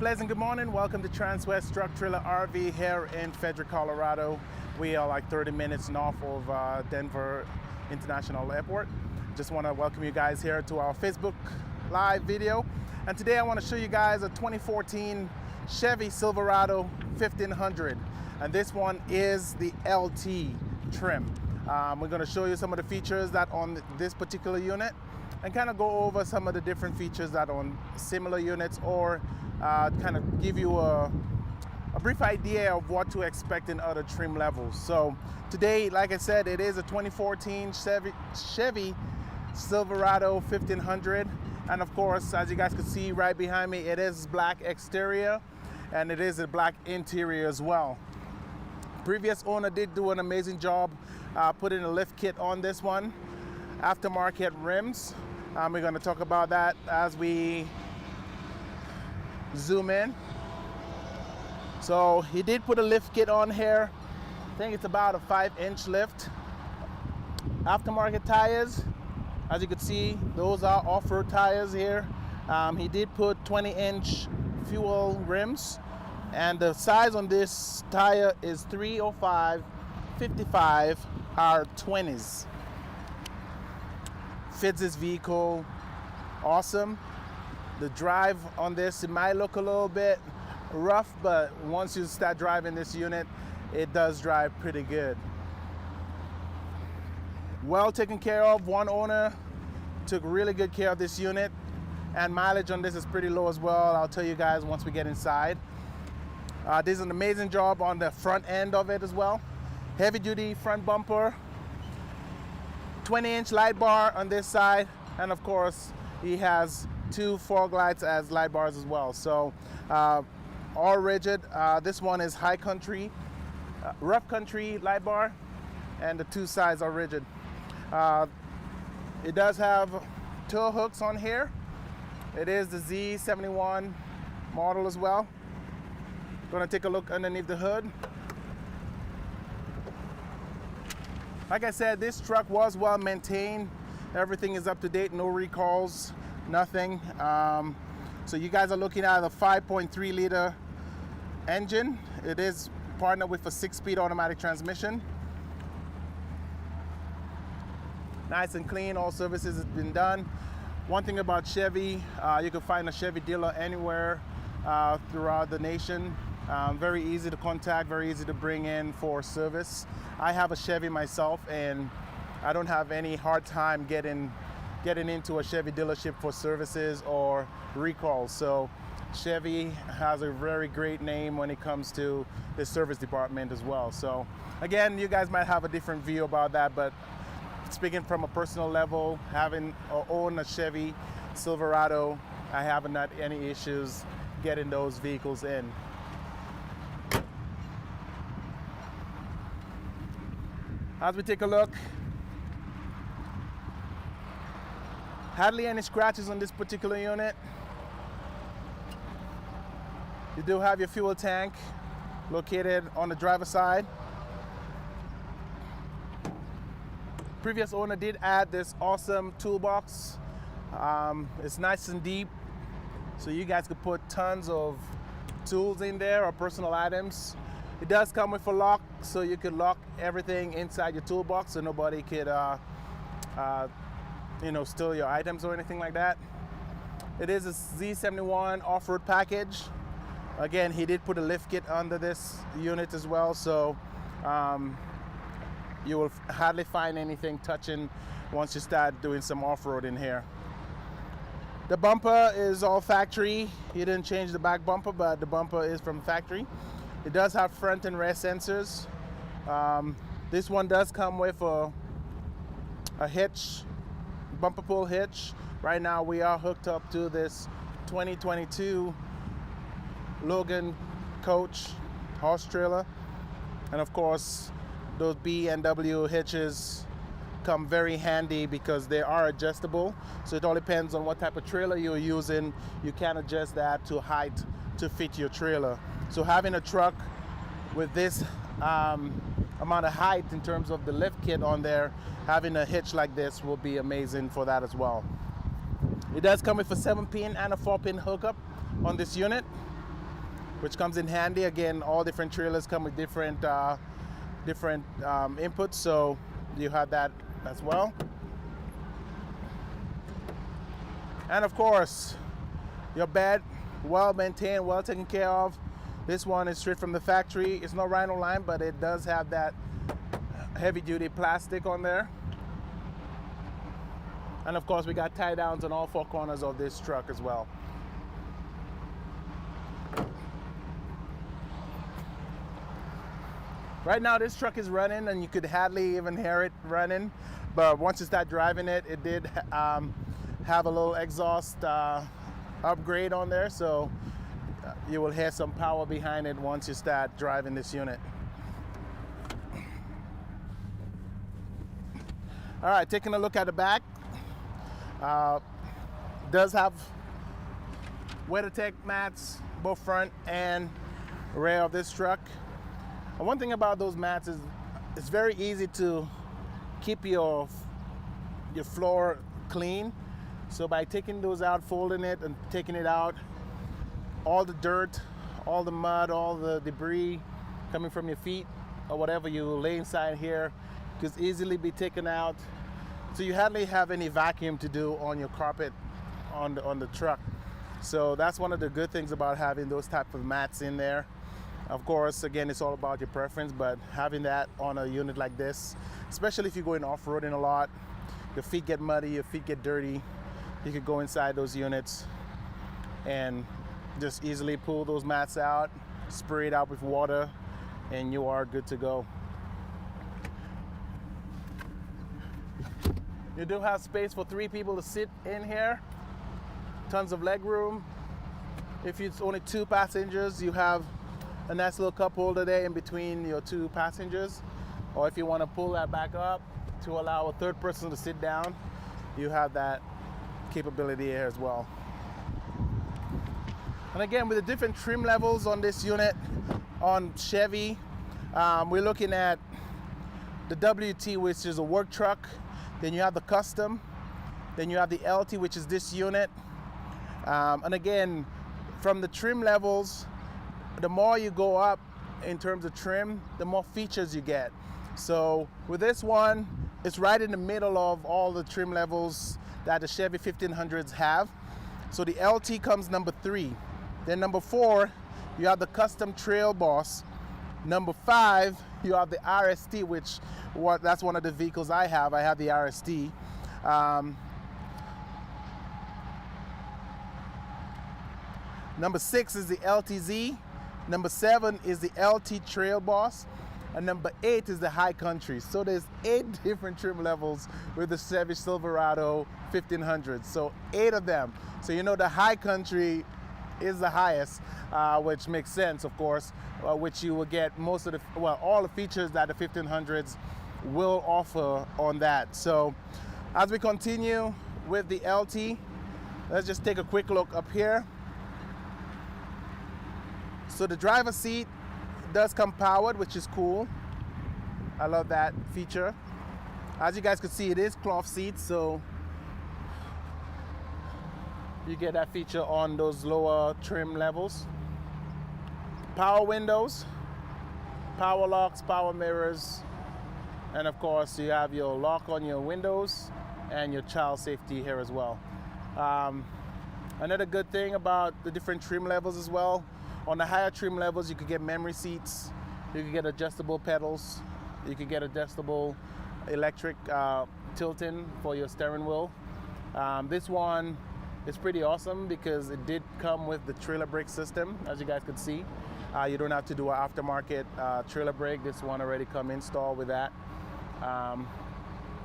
pleasant good morning. Welcome to Transwest Truck Trailer RV here in Frederick, Colorado. We are like 30 minutes north of Denver International Airport. Just want to welcome you guys here to our Facebook Live video. And today I want to show you guys a 2014 Chevy Silverado 1500. And this one is the LT trim. We're going to show you some of the features that on this particular unit and kind of go over some of the different features that on similar units, or kind of give you a brief idea of what to expect in other trim levels. So today, like I said, it is a 2014 Chevy Silverado 1500. And of course, as you guys can see right behind me, it is black exterior and it is a black interior as well. Previous owner did do an amazing job putting a lift kit on this one. Aftermarket rims. We're going to talk about that as we zoom in. So he did put a lift kit on here. I think it's about a 5-inch lift. Aftermarket tires, as you can see, those are off-road tires here. He did put 20-inch fuel rims, and the size on this tire is 305 55 R20s. Fits this vehicle awesome. The drive on this, it might look a little bit rough, but once you start driving this unit, it does drive pretty good. Well taken care of. One owner took really good care of this unit, and mileage on this is pretty low as well. I'll tell you guys once we get inside. This is an amazing job on the front end of it as well. Heavy duty front bumper, 20-inch light bar on this side, and of course he has 2 fog lights as light bars as well. So all rigid. This one is high country, rough country light bar, and the 2 sides are rigid. It does have tow hooks on here. It is the Z71 model as well. Gonna take a look underneath the hood. Like I said, this truck was well maintained. Everything is up to date, no recalls, nothing. So you guys are looking at a 5.3 liter engine. It is partnered with a 6-speed automatic transmission. Nice and clean, all services have been done. One thing about Chevy, you can find a Chevy dealer anywhere throughout the nation. Very easy to contact, very easy to bring in for service. I have a Chevy myself, and I don't have any hard time getting into a Chevy dealership for services or recalls. So Chevy has a very great name when it comes to the service department as well. So again, you guys might have a different view about that, but speaking from a personal level, having or own a Chevy Silverado, I haven't had any issues getting those vehicles in. As we take a look, hardly any scratches on this particular unit. You do have your fuel tank located on the driver's side. Previous owner did add this awesome toolbox. It's nice and deep, so you guys could put tons of tools in there or personal items. It does come with a lock, so you could lock everything inside your toolbox so nobody could steal your items or anything like that. It is a Z71 off-road package. Again, he did put a lift kit under this unit as well, so you will hardly find anything touching once you start doing some off-road in here. The bumper is all factory. He didn't change the back bumper, but the bumper is from factory. It does have front and rear sensors. This one does come with a hitch, bumper pull hitch. Right now we are hooked up to this 2022 Logan coach horse trailer, and of course those B&W hitches come very handy because they are adjustable. So it all depends on what type of trailer you're using. You can adjust that to height to fit your trailer. So having a truck with this amount of height in terms of the lift kit on there, having a hitch like this will be amazing for that as well. It does come with a 7-pin and a 4-pin hookup on this unit. which comes in handy. Again, all different trailers come with different inputs, so you have that as well. And of course, your bed, well maintained, well taken care of. This one is straight from the factory. It's not Rhino line, but it does have that heavy duty plastic on there. And of course, we got tie downs on all 4 corners of this truck as well. Right now, this truck is running, and you could hardly even hear it running. But once you start driving it, it did have a little exhaust upgrade on there, so you will hear some power behind it once you start driving this unit. All right, taking a look at the back. Does have WeatherTech mats, both front and rear of this truck. And one thing about those mats is it's very easy to keep your floor clean. So by taking those out, folding it and taking it out, all the dirt, all the mud, all the debris coming from your feet or whatever you lay inside here could easily be taken out. So you hardly have any vacuum to do on your carpet on the truck. So that's one of the good things about having those type of mats in there. Of course, again, it's all about your preference, but having that on a unit like this, especially if you're going off-roading a lot, your feet get muddy, your feet get dirty, you could go inside those units and just easily pull those mats out, spray it out with water, and you are good to go. You do have space for 3 people to sit in here. Tons of leg room. If it's only 2 passengers, you have a nice little cup holder there in between your 2 passengers. Or if you want to pull that back up to allow a 3rd person to sit down, you have that capability here as well. And again, with the different trim levels on this unit, on Chevy, we're looking at the WT, which is a work truck. Then you have the custom. Then you have the LT, which is this unit. And again, from the trim levels, the more you go up in terms of trim, the more features you get. So with this one, it's right in the middle of all the trim levels that the Chevy 1500s have. So the LT comes number 3. Then number 4, you have the custom Trail Boss. Number 5, you have the RST, that's one of the vehicles I have. I have the RST. Number 6 is the LTZ. Number 7 is the LT Trail Boss. And number 8 is the High Country. So there's 8 different trim levels with the Chevy Silverado 1500. So 8 of them. So you know the High Country is the highest, which makes sense, of course, which you will get most of the, well, all the features that the 1500s will offer on that. So as we continue with the LT, let's just take a quick look up here. So the driver's seat does come powered, which is cool. I love that feature. As you guys can see, it is cloth seats, so you get that feature on those lower trim levels. Power windows, power locks, power mirrors, and of course you have your lock on your windows and your child safety here as well. Another good thing about the different trim levels as well, on the higher trim levels you could get memory seats, you could get adjustable pedals, you could get adjustable electric tilting for your steering wheel. This one is pretty awesome because it did come with the trailer brake system, as you guys could see. You don't have to do an aftermarket trailer brake. This one already come installed with that.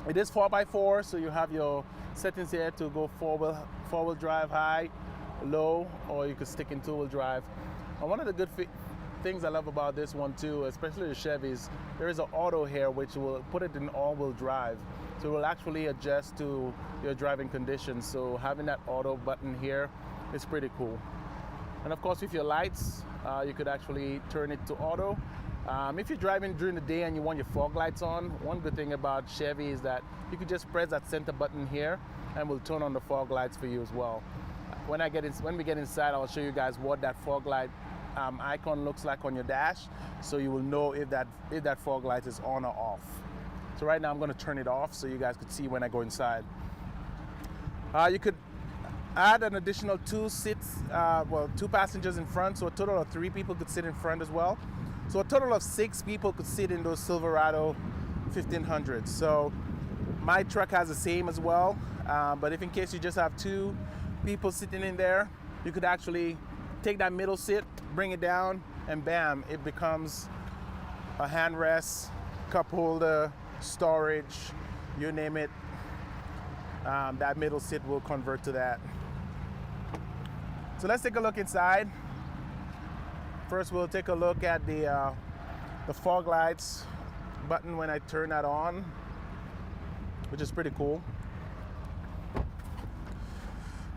It is 4x4, so you have your settings here to go four-wheel drive, high, low, or you could stick in 2-wheel drive. And one of the good things I love about this one too, especially the Chevys, there is an auto here which will put it in all-wheel drive. So it will actually adjust to your driving conditions. So having that auto button here is pretty cool. And of course with your lights, you could actually turn it to auto. If you're driving during the day and you want your fog lights on, one good thing about Chevy is that you could just press that center button here and we'll turn on the fog lights for you as well. When we get inside, I'll show you guys what that fog light icon looks like on your dash, so you will know if that fog light is on or off. So right now I'm going to turn it off so you guys could see when I go inside. You could add an additional 2 seats, 2 passengers in front, so a total of 3 people could sit in front as well. So a total of 6 people could sit in those Silverado 1500s. So my truck has the same as well, but if in case you just have 2 people sitting in there, you could actually take that middle seat, bring it down, and bam, it becomes a handrest, cup holder, storage, you name it. That middle seat will convert to that. So let's take a look inside. First, we'll take a look at the fog lights button when I turn that on, which is pretty cool.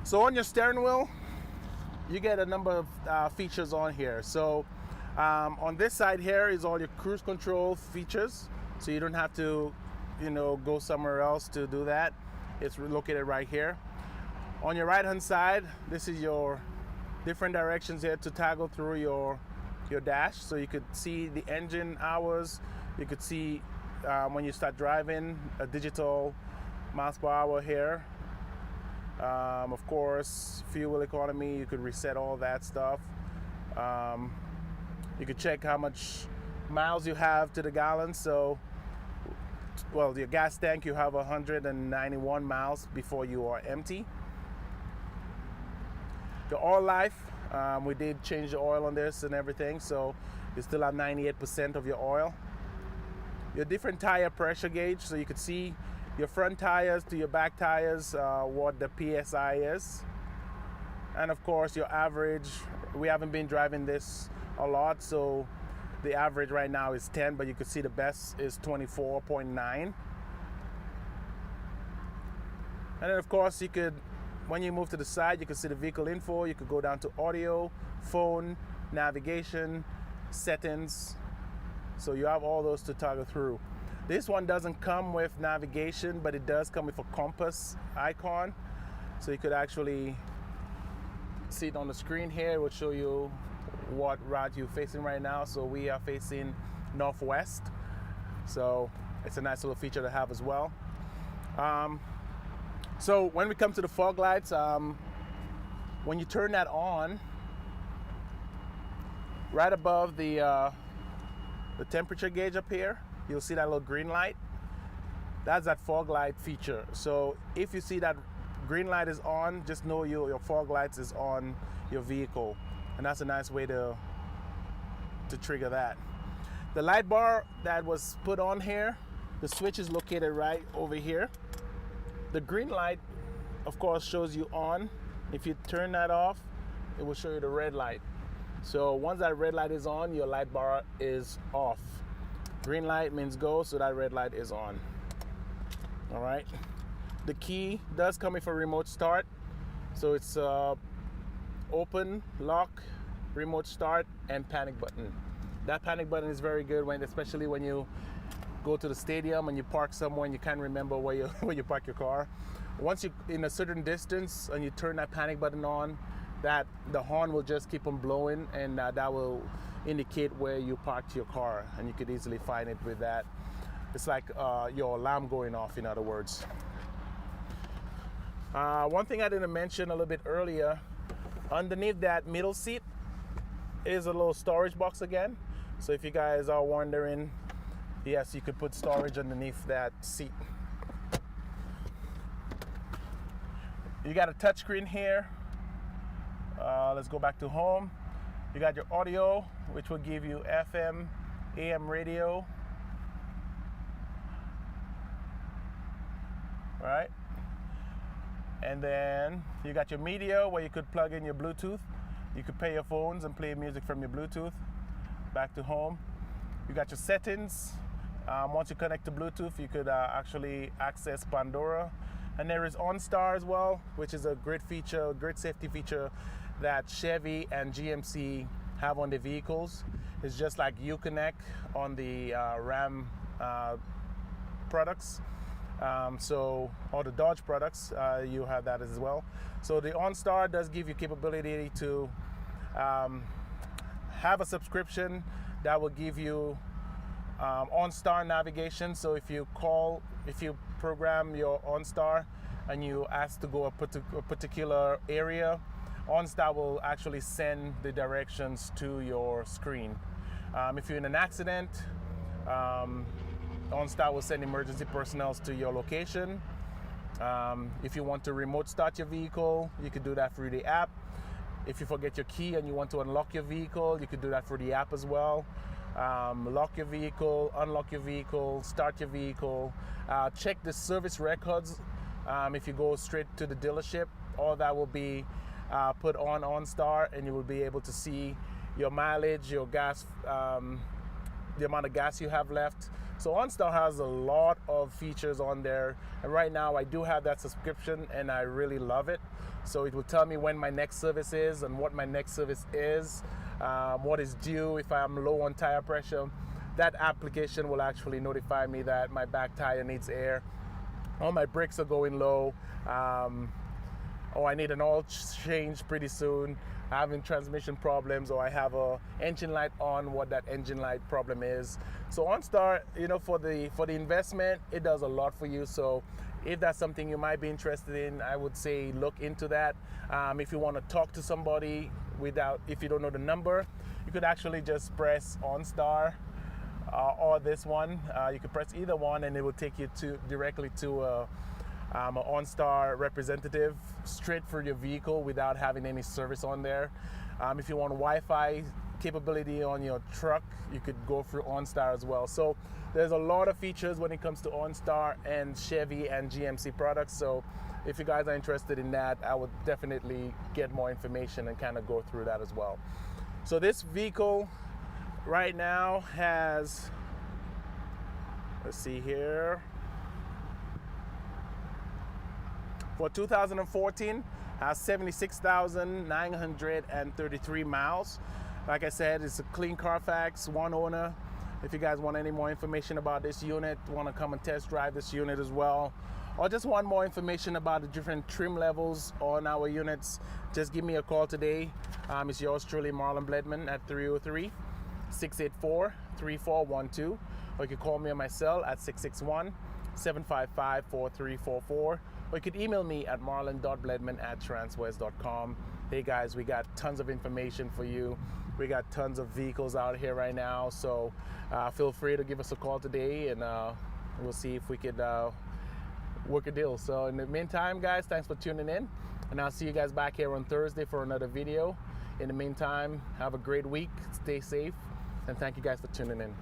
So on your steering wheel, you get a number of features on here. So on this side here is all your cruise control features. So you don't have to, go somewhere else to do that. It's located right here. On your right hand side, this is your different directions here to toggle through your dash. So you could see the engine hours. You could see when you start driving, a digital miles per hour here. Of course, fuel economy, you could reset all that stuff. You could check how much miles you have to the gallon. So, your gas tank, you have 191 miles before you are empty. The oil life, we did change the oil on this and everything, so you still have 98% of your oil. Your different tire pressure gauge, so you could see your front tires to your back tires, what the PSI is. And of course your average, we haven't been driving this a lot, so the average right now is 10, but you can see the best is 24.9. And then of course you could, when you move to the side, you can see the vehicle info. You could go down to audio, phone, navigation, settings. So you have all those to toggle through. This one doesn't come with navigation, but it does come with a compass icon. So you could actually see it on the screen here. It will show you what route you're facing right now. So we are facing northwest. So it's a nice little feature to have as well. So when we come to the fog lights, when you turn that on, right above the temperature gauge up here, you'll see that little green light. That's that fog light feature. So if you see that green light is on, just know your fog lights is on your vehicle. And that's a nice way to trigger that. The light bar that was put on here, the switch is located right over here. The green light, of course, shows you on. If you turn that off, it will show you the red light. So once that red light is on, your light bar is off. Green light means go, so that red light is on. All right. The key does come with a remote start. So it's open, lock, remote start, and panic button. That panic button is very good, especially when you go to the stadium and you park somewhere and you can't remember where you park your car. Once you're in a certain distance and you turn that panic button on, that the horn will just keep on blowing, and that will indicate where you parked your car, and you could easily find it with that. It's like your alarm going off, in other words. One thing I didn't mention a little bit earlier, underneath that middle seat is a little storage box again. So if you guys are wondering, yes, you could put storage underneath that seat. You got a touchscreen here. Let's go back to home. You got your audio, which will give you FM, AM radio. Right? And then you got your media, where you could plug in your Bluetooth. You could pair your phones and play music from your Bluetooth. Back to home. You got your settings. Once you connect to Bluetooth, you could actually access Pandora. And there is OnStar as well, which is a great feature, a great safety feature that Chevy and GMC have on their vehicles. It's just like Uconnect on the Ram products. Or the Dodge products, you have that as well. So the OnStar does give you capability to have a subscription that will give you OnStar navigation. So if you program your OnStar and you ask to go a particular area, OnStar will actually send the directions to your screen. If you're in an accident, OnStar will send emergency personnel to your location. If you want to remote start your vehicle, you can do that through the app. If you forget your key and you want to unlock your vehicle, you can do that through the app as well. Lock your vehicle, unlock your vehicle, start your vehicle, check the service records. If you go straight to the dealership, all that will be put on OnStar, and you will be able to see your mileage, your gas, the amount of gas you have left. So OnStar has a lot of features on there, and right now I do have that subscription and I really love it. So it will tell me when my next service is and what my next service is, what is due, if I'm low on tire pressure. That application will actually notify me that my back tire needs air, or my brakes are going low, or I need an oil change pretty soon, having transmission problems, or I have a engine light on, what that engine light problem is. So OnStar, for the investment, it does a lot for you. So if that's something you might be interested in, I would say look into that. If you want to talk to somebody if you don't know the number, you could actually just press OnStar or this one. You could press either one and it will take you directly to an OnStar representative straight for your vehicle without having any service on there. If you want Wi-Fi capability on your truck, you could go through OnStar as well. So there's a lot of features when it comes to OnStar and Chevy and GMC products. So if you guys are interested in that, I would definitely get more information and kind of go through that as well. So this vehicle right now has, let's see here, for 2014, has 76,933 miles. Like I said, it's a clean Carfax, one owner. If you guys want any more information about this unit, want to come and test drive this unit as well, or just want more information about the different trim levels on our units, just give me a call today. It's yours truly, Marlon Bledman, at 303-684-3412, or you can call me on my cell at 661-755-4344, or you could email me at marlon.bledman@transwest.com. Hey guys, we got tons of information for you. We got tons of vehicles out here right now, so feel free to give us a call today, and we'll see if we could work a deal. So in the meantime, guys, thanks for tuning in, and I'll see you guys back here on Thursday for another video. In the meantime, have a great week, stay safe, and thank you guys for tuning in.